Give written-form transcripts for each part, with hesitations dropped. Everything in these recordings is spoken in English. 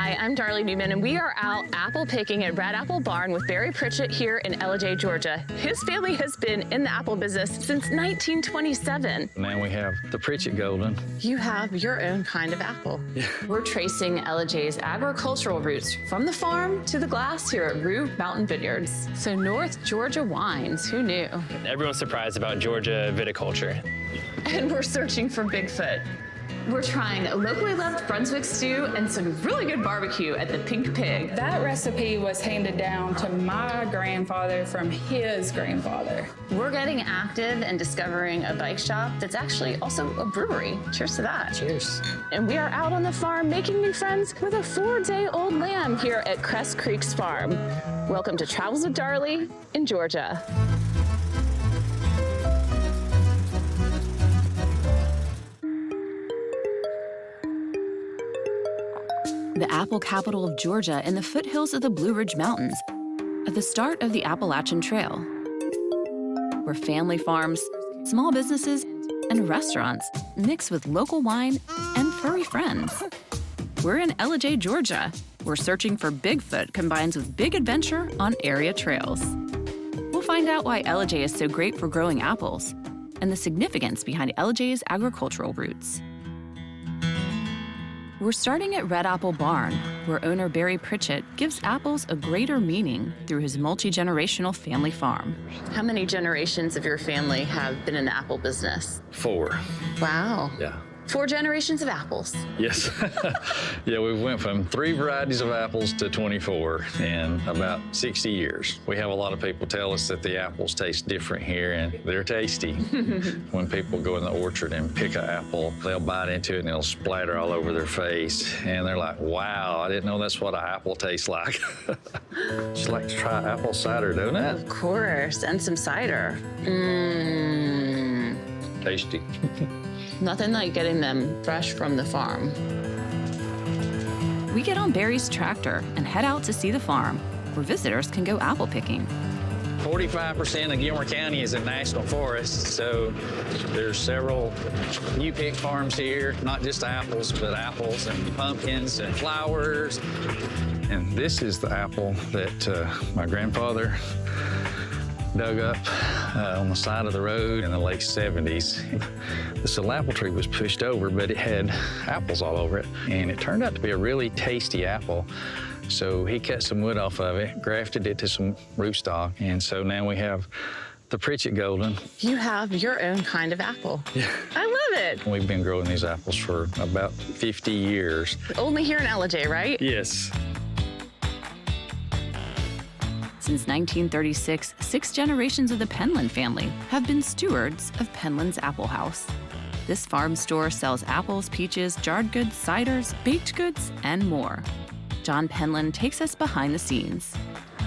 Hi, I'm Darley Newman, and we are out apple picking at Red Apple Barn with Barry Pritchett here in Ellijay, Georgia. His family has been in the apple business since 1927. Now we have the Pritchett Golden. You have your own kind of apple. Yeah. We're tracing Ellijay's agricultural roots from the farm to the glass here at Rue Mountain Vineyards. So North Georgia wines, who knew? Everyone's surprised about Georgia viticulture. And we're searching for Bigfoot. We're trying a locally loved Brunswick stew and some really good barbecue at the Pink Pig. That recipe was handed down to my grandfather from his grandfather. We're getting active and discovering a bike shop that's actually also a brewery. Cheers to that. Cheers. And we are out on the farm making new friends with a 4-day-old lamb here at Crest Creek's farm. Welcome to Travels with Darley in Georgia. The apple capital of Georgia in the foothills of the Blue Ridge Mountains, at the start of the Appalachian Trail, where family farms, small businesses, and restaurants mix with local wine and furry friends. We're in Ellijay, Georgia, where searching for Bigfoot combines with big adventure on area trails. We'll find out why Ellijay is so great for growing apples and the significance behind Ellijay's agricultural roots. We're starting at Red Apple Barn, where owner Barry Pritchett gives apples a greater meaning through his multi-generational family farm. How many generations of your family have been in the apple business? 4. Wow. Yeah. 4 generations of apples. Yes. Yeah, we went from 3 varieties of apples to 24 in about 60 years. We have a lot of people tell us that the apples taste different here, and they're tasty. When people go in the orchard and pick an apple, they'll bite into it and it'll splatter all over their face. And they're like, wow, I didn't know that's what an apple tastes like. Just like to try apple cider donut. Of course, and some cider. Tasty. Nothing like getting them fresh from the farm. We get on Barry's tractor and head out to see the farm, where visitors can go apple picking. 45% of Gilmer County is in national forests, so there's several you pick farms here, not just apples, but apples and pumpkins and flowers. And this is the apple that my grandfather dug up on the side of the road in the late 70s. This little apple tree was pushed over, but it had apples all over it, and it turned out to be a really tasty apple. So he cut some wood off of it, grafted it to some rootstock, and so now we have the Pritchett Golden. You have your own kind of apple. Yeah. I love it. We've been growing these apples for about 50 years. Only here in Ellijay, right? Yes. Since 1936, 6 generations of the Penland family have been stewards of Penland's Apple House. This farm store sells apples, peaches, jarred goods, ciders, baked goods, and more. John Penland takes us behind the scenes.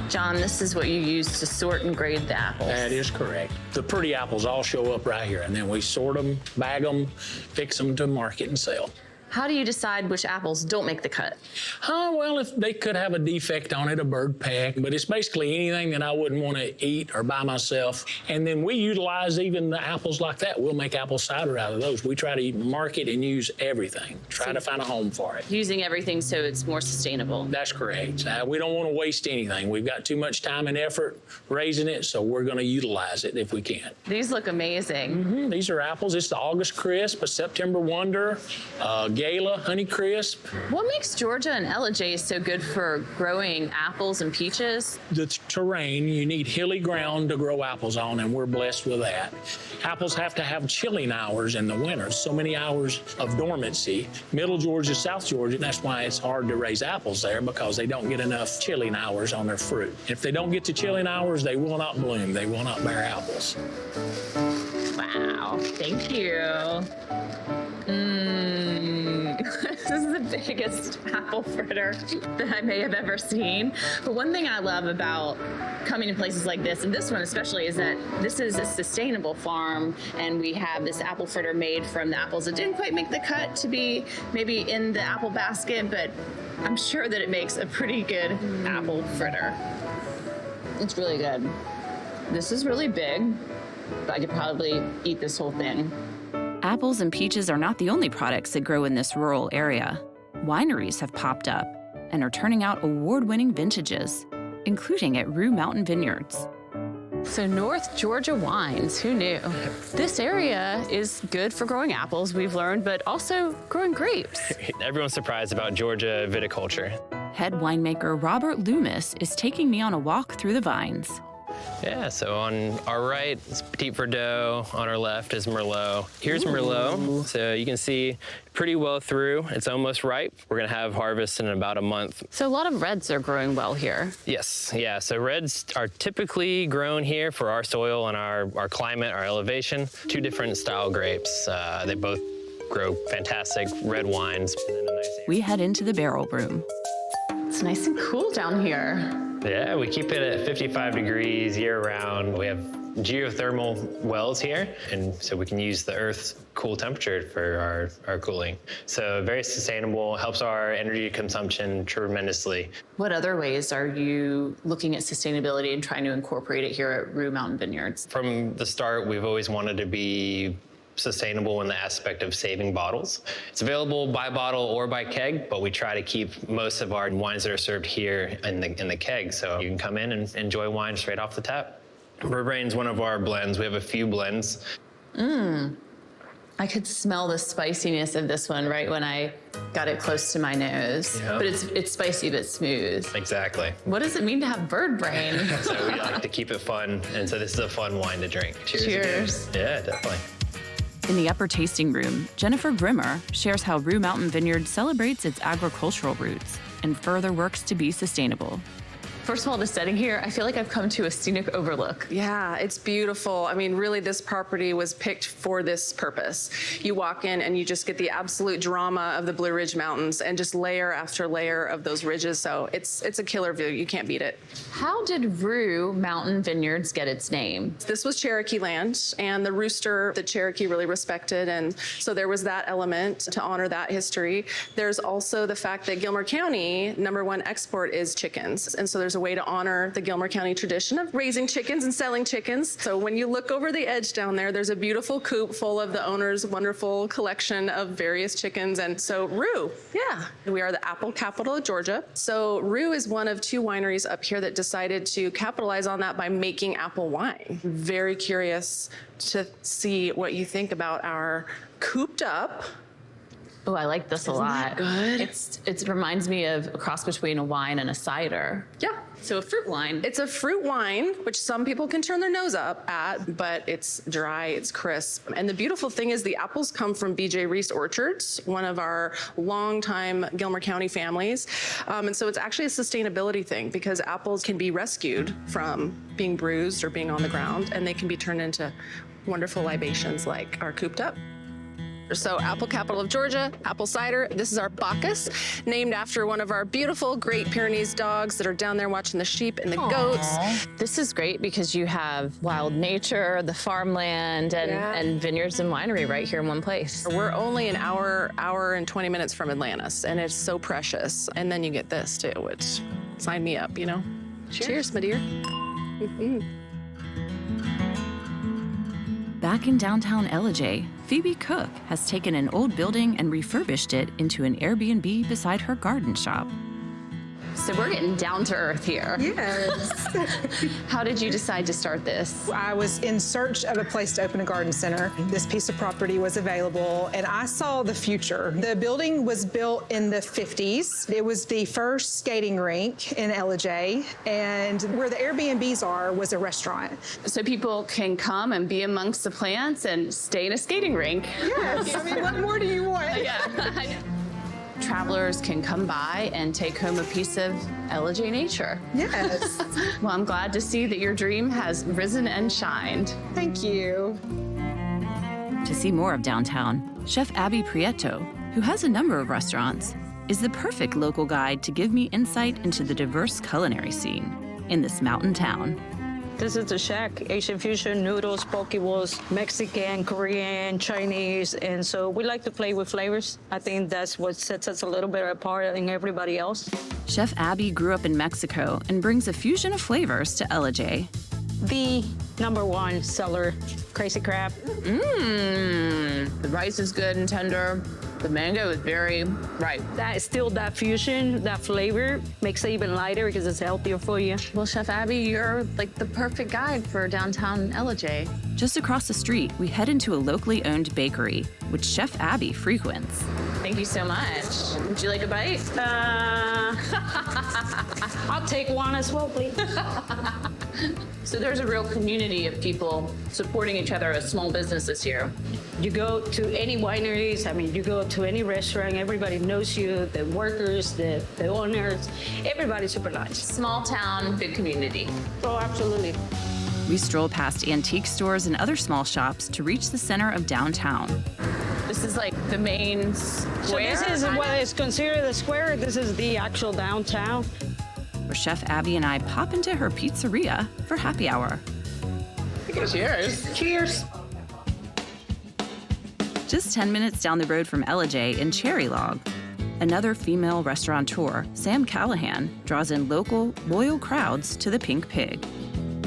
John, this is what you use to sort and grade the apples. That is correct. The pretty apples all show up right here, and then we sort them, bag them, fix them to market and sell. How do you decide which apples don't make the cut? Well, if they could have a defect on it, a bird peck, but it's basically anything that I wouldn't want to eat or buy myself. And then we utilize even the apples like that. We'll make apple cider out of those. We try to market and use everything, try to find a home for it. Using everything so it's more sustainable. That's correct. We don't want to waste anything. We've got too much time and effort raising it, so we're going to utilize it if we can. These look amazing. These are apples. It's the August Crisp, a September Wonder, Gala, Honey Crisp. What makes Georgia and Ellijay so good for growing apples and peaches? The terrain, you need hilly ground to grow apples on, and we're blessed with that. Apples have to have chilling hours in the winter, so many hours of dormancy. Middle Georgia, South Georgia, and that's why it's hard to raise apples there, because they don't get enough chilling hours on their fruit. If they don't get to chilling hours, they will not bloom. They will not bear apples. Wow, thank you. This is the biggest apple fritter that I may have ever seen. But one thing I love about coming to places like this, and this one especially, is that this is a sustainable farm, and we have this apple fritter made from the apples that didn't quite make the cut to be maybe in the apple basket, but I'm sure that it makes a pretty good apple fritter. It's really good. This is really big, but I could probably eat this whole thing. Apples and peaches are not the only products that grow in this rural area. Wineries have popped up, and are turning out award-winning vintages, including at Rue Mountain Vineyards. So North Georgia wines, who knew? This area is good for growing apples, we've learned, but also growing grapes. Everyone's surprised about Georgia viticulture. Head winemaker Robert Loomis is taking me on a walk through the vines. Yeah, so on our right is Petit Verdot, on our left is Merlot. Here's Merlot, so you can see pretty well through. It's almost ripe. We're gonna have harvest in about a month. So a lot of reds are growing well here. Yes, yeah, so reds are typically grown here for our soil and our climate, our elevation. Two different style grapes. They both grow fantastic red wines. We head into the barrel room. It's nice and cool down here. Yeah, we keep it at 55 degrees year-round. We have geothermal wells here, and so we can use the Earth's cool temperature for our cooling. So very sustainable, helps our energy consumption tremendously. What other ways are you looking at sustainability and trying to incorporate it here at Rue Mountain Vineyards? From the start, we've always wanted to be sustainable in the aspect of saving bottles. It's available by bottle or by keg, but we try to keep most of our wines that are served here in the keg, so you can come in and enjoy wine straight off the tap. Bourbon's one of our blends. We have a few blends. I could smell the spiciness of this one right when I got it close to my nose. Yeah. But it's spicy but smooth. Exactly. What does it mean to have bird brain? So we like to keep it fun, and so this is a fun wine to drink. Cheers. Cheers. Again. Yeah, definitely. In the upper tasting room, Jennifer Grimmer shares how Rue Mountain Vineyards celebrates its agricultural roots and further works to be sustainable. First of all, the setting here, I feel like I've come to a scenic overlook. Yeah, it's beautiful. I mean, really, this property was picked for this purpose. You walk in and you just get the absolute drama of the Blue Ridge Mountains and just layer after layer of those ridges. So it's a killer view. You can't beat it. How did Rue Mountain Vineyards get its name? This was Cherokee land, and the rooster, the Cherokee really respected, and so there was that element to honor that history. There's also the fact that Gilmer County, #1 export is chickens, and so there's a way to honor the Gilmer County tradition of raising chickens and selling chickens. So when you look over the edge down there, there's a beautiful coop full of the owner's wonderful collection of various chickens. And so Rue, yeah, we are the apple capital of Georgia. So Rue is one of 2 wineries up here that decided to capitalize on that by making apple wine. Very curious to see what you think about our cooped up. Oh, I like this a lot. good? It reminds me of a cross between a wine and a cider. Yeah. So a fruit wine. It's a fruit wine, which some people can turn their nose up at, but it's dry, it's crisp. And the beautiful thing is the apples come from B.J. Reese Orchards, one of our longtime Gilmer County families. And so it's actually a sustainability thing because apples can be rescued from being bruised or being on the ground, and they can be turned into wonderful libations like our cooped up. So apple capital of Georgia, apple cider. This is our Bacchus, named after one of our beautiful Great Pyrenees dogs that are down there watching the sheep and the goats. This is great because you have wild nature, the farmland, and vineyards and winery right here in one place. We're only an hour and 20 minutes from Atlantis, and it's so precious. And then you get this too, which sign me up, you know? Cheers, my dear. Back in downtown Ellijay, Phoebe Cook has taken an old building and refurbished it into an Airbnb beside her garden shop. So we're getting down to earth here. Yes. How did you decide to start this? I was in search of a place to open a garden center. This piece of property was available, and I saw the future. The building was built in the 50s. It was the first skating rink in Ellijay, and where the Airbnbs are was a restaurant. So people can come and be amongst the plants and stay in a skating rink. Yes. I mean, what more do you want? Travelers can come by and take home a piece of Ellijay nature. Yes. Well, I'm glad to see that your dream has risen and shined. Thank you. To see more of downtown, Chef Abbey Prieto, who has a number of restaurants, is the perfect local guide to give me insight into the diverse culinary scene in this mountain town. This is the shack, Asian fusion, noodles, poke bowls, Mexican, Korean, Chinese, and so we like to play with flavors. I think that's what sets us a little bit apart than everybody else. Chef Abbey grew up in Mexico and brings a fusion of flavors to Ellijay. The #1 seller, crazy crab. The rice is good and tender. The mango is very ripe. That is still that fusion, that flavor makes it even lighter because it's healthier for you. Well, Chef Abbey, you're like the perfect guide for downtown Ellijay. Just across the street, we head into a locally owned bakery, which Chef Abbey frequents. Thank you so much. Would you like a bite? I'll take one as well, please. So there's a real community of people supporting each other as small businesses here. You go to any wineries, I mean, you go to any restaurant, everybody knows you, the workers, the owners, everybody's super nice. Small town, big community. Oh, absolutely. We stroll past antique stores and other small shops to reach the center of downtown. This is like the main square. So this is what is considered the square. This is the actual downtown. Where Chef Abbey and I pop into her pizzeria for happy hour. Cheers. Cheers. Just 10 minutes down the road from Ellijay in Cherry Log, another female restaurateur, Sam Callahan, draws in local, loyal crowds to the Pink Pig.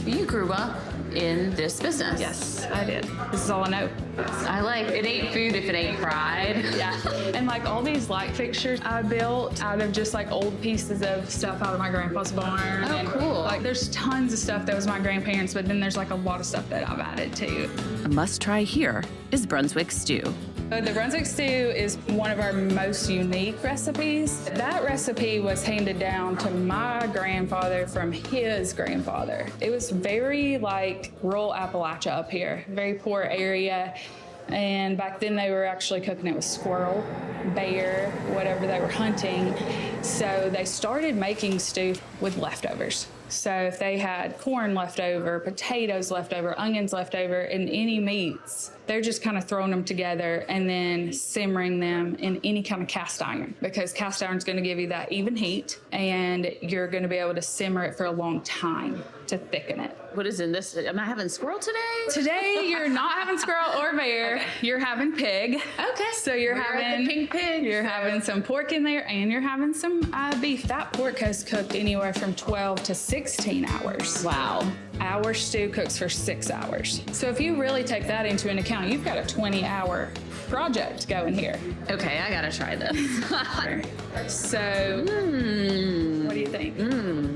You grew up in this business. Yes, I did. This is all I know. I like, it ain't food if it ain't fried. Yeah. And like all these light fixtures I built out of just like old pieces of stuff out of my grandpa's barn. Oh, and cool. Like there's tons of stuff that was my grandparents', but then there's like a lot of stuff that I've added too. A must-try here is Brunswick stew. The Brunswick stew is one of our most unique recipes. That recipe was handed down to my grandfather from his grandfather. It was very like rural Appalachia up here, very poor area. And back then they were actually cooking it with squirrel, bear, whatever they were hunting. So they started making stew with leftovers. So if they had corn left over, potatoes left over, onions left over, and any meats, they're just kind of throwing them together and then simmering them in any kind of cast iron, because cast iron is going to give you that even heat and you're going to be able to simmer it for a long time to thicken it. What is in this? Am I having squirrel today? Today, you're not having squirrel or bear. Okay. You're having pig. Okay. So you're having the Pink Pig. You're having some pork in there, and you're having some beef. That pork has cooked anywhere from 12 to 16 hours. Wow. Our stew cooks for 6 hours. So if you really take that into an account, you've got a 20-hour project going here. Okay, I gotta try this. So, what do you think?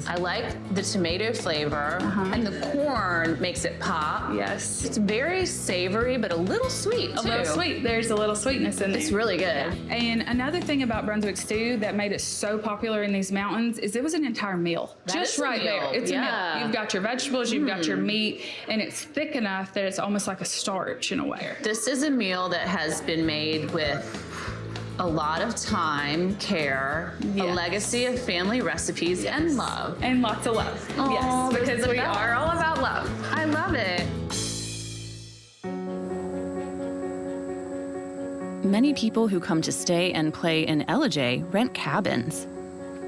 I like the tomato flavor, and the corn makes it pop. Yes. It's very savory, but a little sweet, too. A little sweet. There's a little sweetness in there. It's really good. Yeah. And another thing about Brunswick stew that made it so popular in these mountains is it was an entire meal. That Just is a right meal. there. It's a Yeah. meal. You've got your vegetables, you've got your meat, and it's thick enough that it's almost like a starch in a way. This is a meal that has been made with a lot of time, care, a Yes. legacy of family recipes, and love. And lots of love. Aw, Yes, because we that's- are all about love. I love it. Many people who come to stay and play in Ellijay rent cabins,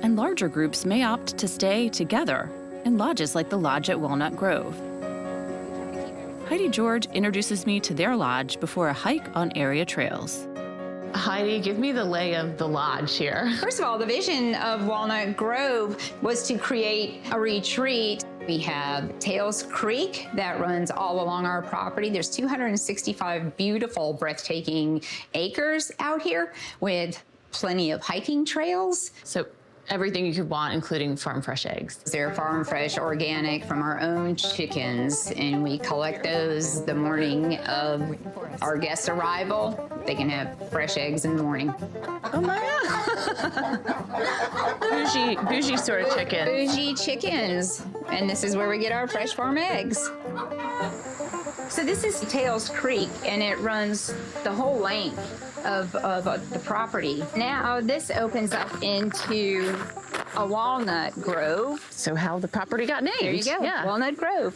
and larger groups may opt to stay together in lodges like the lodge at Walnut Grove. Heidi George introduces me to their lodge before a hike on area trails. Heidi, give me the lay of the lodge here. First of all, the vision of Walnut Grove was to create a retreat. We have Tails Creek that runs all along our property. There's 265 beautiful, breathtaking acres out here with plenty of hiking trails. So everything you could want, including farm fresh eggs. They're farm fresh, organic from our own chickens, and we collect those the morning of our guest arrival. They can have fresh eggs in the morning. Oh my God. Bougie sort of chicken. Bougie chickens. And this is where we get our fresh farm eggs. So this is Tails Creek, and it runs the whole length of the property. Now this opens up into a walnut grove. So how the property got named. There you go, Yeah. Walnut Grove.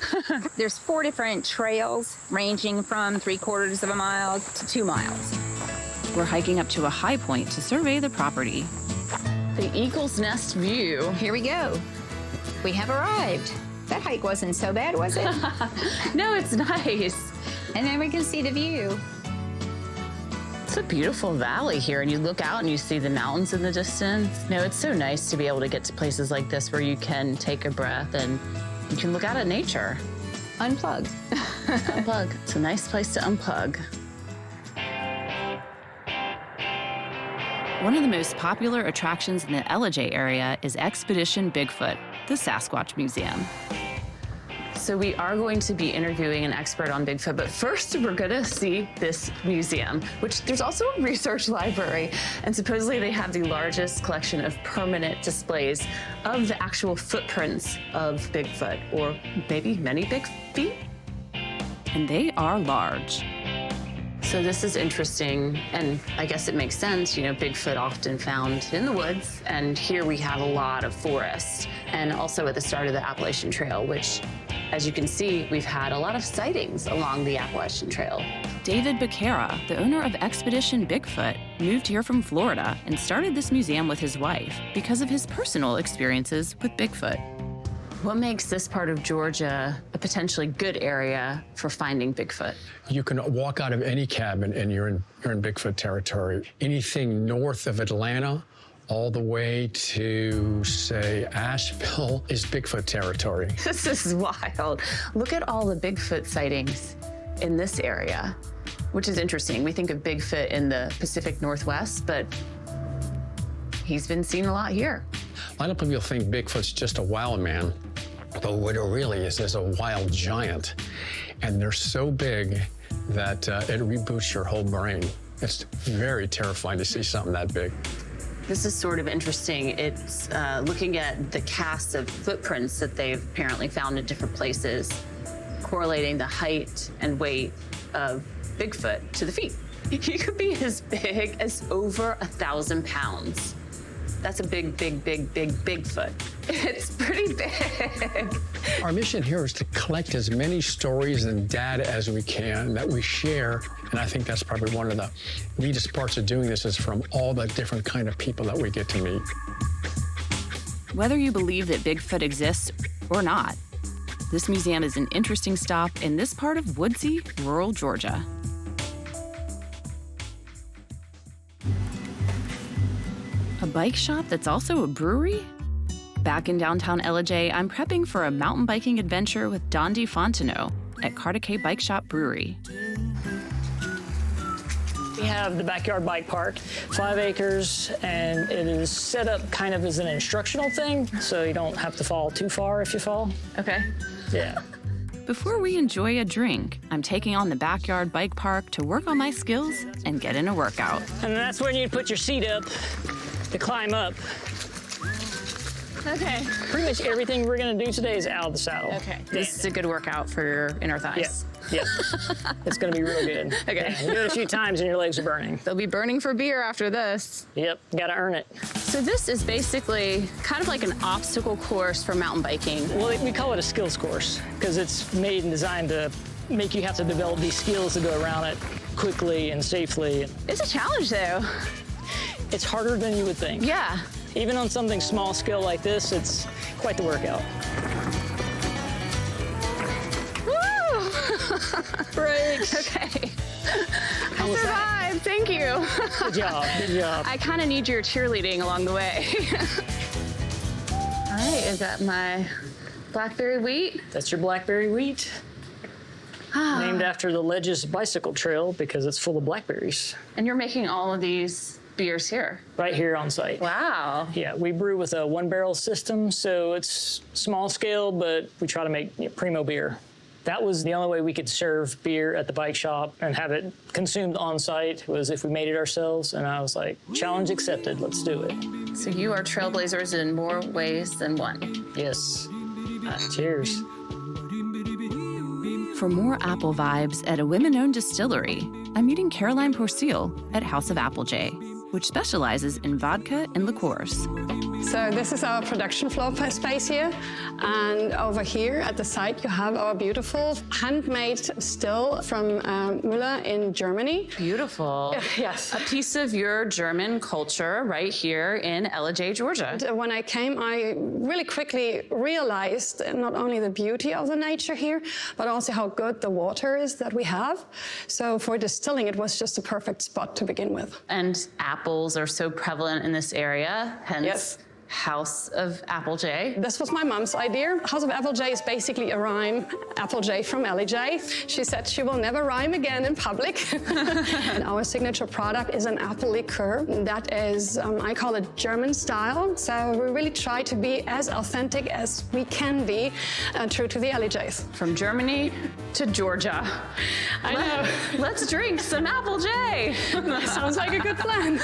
There's 4 different trails ranging from 3/4 of a mile to 2 miles. We're hiking up to a high point to survey the property. The Eagle's Nest view. Here we go. We have arrived. That hike wasn't so bad, was it? No, it's nice. And then we can see the view. It's a beautiful valley here, and you look out and you see the mountains in the distance. No, it's so nice to be able to get to places like this where you can take a breath and you can look out at nature. Unplug. Unplug. It's a nice place to unplug. One of the most popular attractions in the Ellijay area is Expedition Bigfoot, the Sasquatch Museum. So we are going to be interviewing an expert on Bigfoot, but first we're gonna see this museum, which there's also a research library, and supposedly they have the largest collection of permanent displays of the actual footprints of Bigfoot, or maybe many big feet. And they are large. So this is interesting, and I guess it makes sense. You know, Bigfoot often found in the woods, and here we have a lot of forest, and also at the start of the Appalachian Trail, which, as you can see, we've had a lot of sightings along the Appalachian Trail. David Becerra, the owner of Expedition Bigfoot, moved here from Florida and started this museum with his wife because of his personal experiences with Bigfoot. What makes this part of Georgia a potentially good area for finding Bigfoot? You can walk out of any cabin and you're in Bigfoot territory. Anything north of Atlanta, all the way to, say, Asheville is Bigfoot territory. This is wild. Look at all the Bigfoot sightings in this area, which is interesting. We think of Bigfoot in the Pacific Northwest, but he's been seen a lot here. A lot of people think Bigfoot's just a wild man, but what it really is a wild giant. And they're so big that it reboots your whole brain. It's very terrifying to see something that big. This is sort of interesting. It's looking at the cast of footprints that they've apparently found in different places, correlating the height and weight of Bigfoot to the feet. He could be as big as over 1,000 pounds. That's a big, big, big, big Bigfoot. It's pretty big. Our mission here is to collect as many stories and data as we can that we share. And I think that's probably one of the neatest parts of doing this is from all the different kind of people that we get to meet. Whether you believe that Bigfoot exists or not, this museum is an interesting stop in this part of woodsy, rural Georgia. A bike shop that's also a brewery? Back in downtown Ellijay, I'm prepping for a mountain biking adventure with Don DeFontenot at Cartacay Bike Shop Brewery. We have the backyard bike park, 5 acres, and it is set up kind of as an instructional thing, so you don't have to fall too far if you fall. Okay. Yeah. Before we enjoy a drink, I'm taking on the backyard bike park to work on my skills and get in a workout. And that's when you put your seat up to climb up. Okay. Pretty much everything we're gonna do today is out of the saddle. Okay. This is a good workout for your inner thighs. Yeah. It's gonna be real good. Okay. Yeah, you do it a few times and your legs are burning. They'll be burning for beer after this. Yep, gotta earn it. So this is basically kind of like an obstacle course for mountain biking. Well, we call it a skills course because it's made and designed to make you have to develop these skills to go around it quickly and safely. It's a challenge though. It's harder than you would think. Yeah. Even on something small scale like this, it's quite the workout. Woo! Brakes. Okay. I survived. Thank you. Good job. Good job. I kind of need your cheerleading along the way. All right, is that my blackberry wheat? That's your blackberry wheat. Named after the Ledges Bicycle Trail because it's full of blackberries. And you're making all of these beers here? Right here on site. Wow. Yeah, we brew with a 1-barrel system, so it's small scale, but we try to make primo beer. That was the only way we could serve beer at the bike shop and have it consumed on site was if we made it ourselves. And I was like, challenge accepted, let's do it. So you are trailblazers in more ways than one. Yes. Cheers. For more apple vibes at a women-owned distillery, I'm meeting Caroline Porcil at House of Applejay, which specializes in vodka and liqueurs. So this is our production floor space here. And over here at the site, you have our beautiful handmade still from Müller in Germany. Beautiful. Yes. A piece of your German culture right here in Ellijay, Georgia. When I came, I really quickly realized not only the beauty of the nature here, but also how good the water is that we have. So for distilling, it was just a perfect spot to begin with. And apples are so prevalent in this area, hence House of Ellijay. This was my mom's idea. House of Ellijay is basically a rhyme, Applejaye from Ellijay. She said she will never rhyme again in public. And our signature product is an apple liqueur that is, I call it German style. So we really try to be as authentic as we can be, true to the Ellijays. From Germany to Georgia. I know. Let's drink some Ellijay. Sounds like a good plan.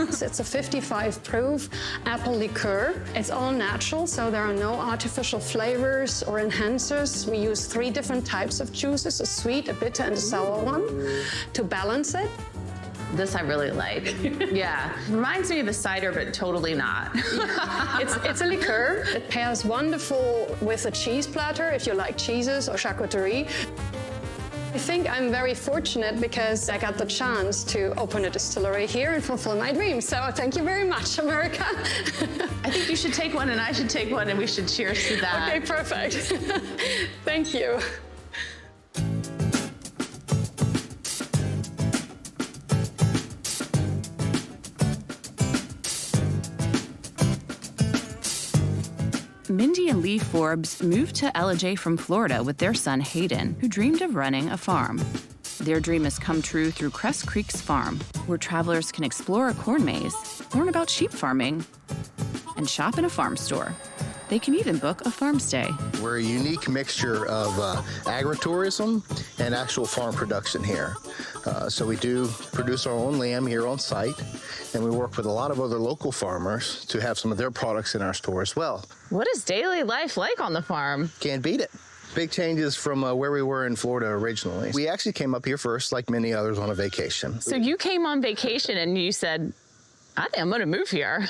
It's a 55 proof apple liqueur. It's all natural, so there are no artificial flavors or enhancers. We use 3 different types of juices, a sweet, a bitter, and a sour one, to balance it. This I really like. Yeah. Reminds me of the cider, but totally not. It's a liqueur. It pairs wonderful with a cheese platter if you like cheeses or charcuterie. I think I'm very fortunate because I got the chance to open a distillery here and fulfill my dream. So thank you very much, America. I think you should take one and I should take one and we should cheers to that. Okay, perfect. Thank you. Mindy and Lee Forbes moved to Ellijay from Florida with their son Hayden, who dreamed of running a farm. Their dream has come true through Crest Creek's farm, where travelers can explore a corn maze, learn about sheep farming, and shop in a farm store. They can even book a farm stay. We're a unique mixture of agritourism and actual farm production here. So we do produce our own lamb here on site, and we work with a lot of other local farmers to have some of their products in our store as well. What is daily life like on the farm? Can't beat it. Big changes from where we were in Florida originally. We actually came up here first, like many others, on a vacation. So you came on vacation and you said, I think I'm going to move here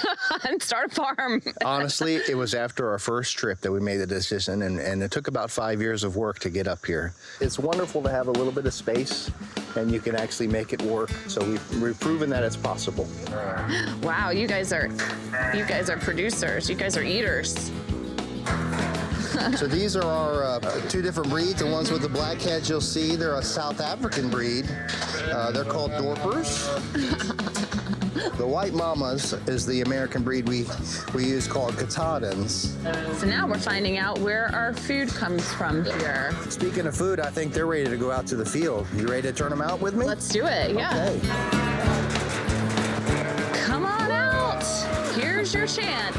and start a farm. Honestly, it was after our first trip that we made the decision, and it took about 5 years of work to get up here. It's wonderful to have a little bit of space, and you can actually make it work. So we've proven that it's possible. Wow, you guys are producers. You guys are eaters. So these are our 2 different breeds. The ones with the black heads you'll see, they're a South African breed. They're called Dorpers. The white mamas is the American breed we use called Katahdins. So now we're finding out where our food comes from here. Speaking of food, I think they're ready to go out to the field. You ready to turn them out with me? Let's do it, yeah. Okay. Come on out. Here's your chance.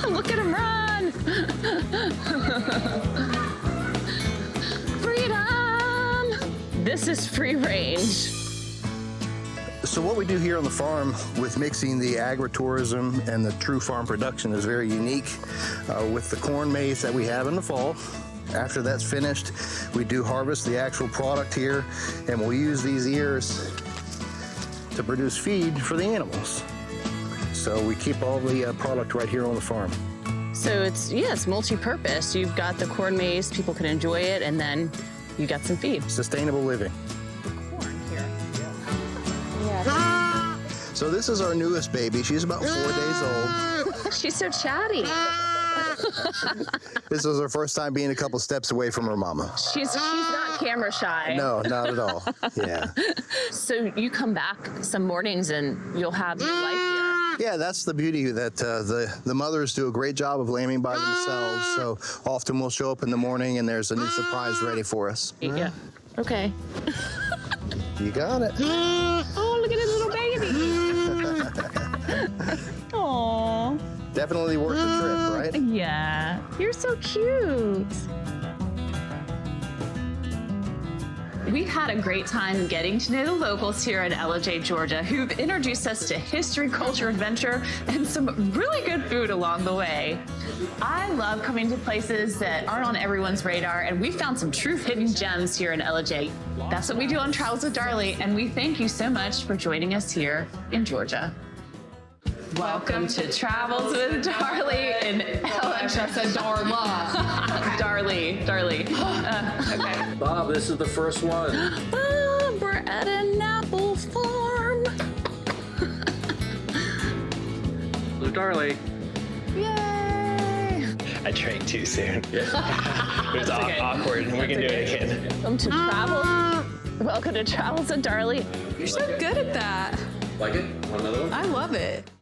Look at him run. Freedom. This is free range. So what we do here on the farm with mixing the agritourism and the true farm production is very unique with the corn maze that we have in the fall. After that's finished, we do harvest the actual product here, and we'll use these ears to produce feed for the animals. So we keep all the product right here on the farm. So it's multi-purpose. You've got the corn maze, people can enjoy it, and then you got some feed. Sustainable living. Corn here. So this is our newest baby. She's about 4 days old. She's so chatty. This was her first time being a couple steps away from her mama. She's not camera shy. No, not at all. Yeah. So you come back some mornings and you'll have your life here. Yeah, that's the beauty that the mothers do a great job of lambing by themselves. So often we'll show up in the morning and there's a new surprise ready for us. Yeah. Okay. You got it. Oh, look at his little baby. Aww. Definitely worth the trip, right? Yeah. You're so cute. We've had a great time getting to know the locals here in Ellijay, Georgia, who've introduced us to history, culture, adventure, and some really good food along the way. I love coming to places that aren't on everyone's radar, and we found some true hidden gems here in Ellijay. That's what we do on Travels with Darley, and we thank you so much for joining us here in Georgia. Welcome to Travels with Darley in Ellijay. I said Darla. Darley. Okay. Bob, this is the first one. Bob, we're at an apple farm. Blue Darley. Yay! I drank too soon. It was okay. awkward. We can do it again. Welcome to Travels with Darley. You're so good at that. Like it? Want another one? I love it.